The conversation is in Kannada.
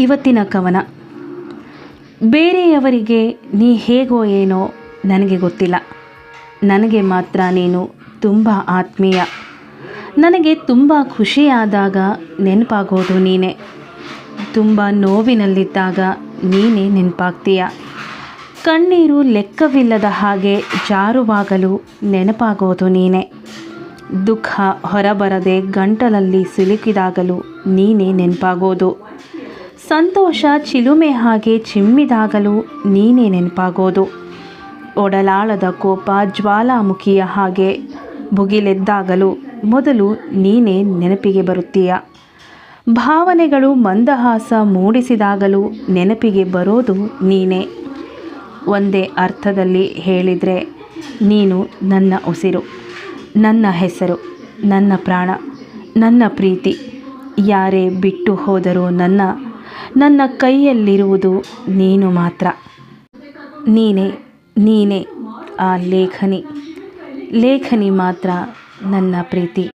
ಇವತ್ತಿನ ಕವನ. ಬೇರೆಯವರಿಗೆ ನೀ ಹೇಗೋ ಏನೋ ನನಗೆ ಗೊತ್ತಿಲ್ಲ, ನನಗೆ ಮಾತ್ರ ನೀನು ತುಂಬ ಆತ್ಮೀಯ. ನನಗೆ ತುಂಬ ಖುಷಿಯಾದಾಗ ನೆನಪಾಗೋದು ನೀನೇ, ತುಂಬ ನೋವಿನಲ್ಲಿದ್ದಾಗ ನೀನೇ ನೆನಪಾಗ್ತೀಯ. ಕಣ್ಣೀರು ಲೆಕ್ಕವಿಲ್ಲದ ಹಾಗೆ ಜಾರುವಾಗಲೂ ನೆನಪಾಗೋದು ನೀನೇ. ದುಃಖ ಹೊರಬರದೆ ಗಂಟಲಲ್ಲಿ ಸಿಲುಕಿದಾಗಲೂ ನೀನೇ ನೆನಪಾಗೋದು. ಸಂತೋಷ ಚಿಲುಮೆ ಹಾಗೆ ಚಿಮ್ಮಿದಾಗಲೂ ನೀನೇ ನೆನಪಾಗೋದು. ಒಡಲಾಳದ ಕೋಪ ಜ್ವಾಲಾಮುಖಿಯ ಹಾಗೆ ಭುಗಿಲೆದ್ದಾಗಲೂ ಮೊದಲು ನೀನೇ ನೆನಪಿಗೆ ಬರುತ್ತೀಯ. ಭಾವನೆಗಳು ಮಂದಹಾಸ ಮೂಡಿಸಿದಾಗಲೂ ನೆನಪಿಗೆ ಬರೋದು ನೀನೇ. ಒಂದೇ ಅರ್ಥದಲ್ಲಿ ಹೇಳಿದರೆ ನೀನು ನನ್ನ ಉಸಿರು, ನನ್ನ ಹೆಸರು, ನನ್ನ ಪ್ರಾಣ, ನನ್ನ ಪ್ರೀತಿ. ಯಾರೇ ಬಿಟ್ಟು ಹೋದರೂ ನನ್ನ ಕೈಯಲ್ಲಿರುವುದು ನೀನು ಮಾತ್ರ. ನೀನೇ ಆ ಲೇಖನಿ ಮಾತ್ರ ನನ್ನ ಪ್ರೀತಿ.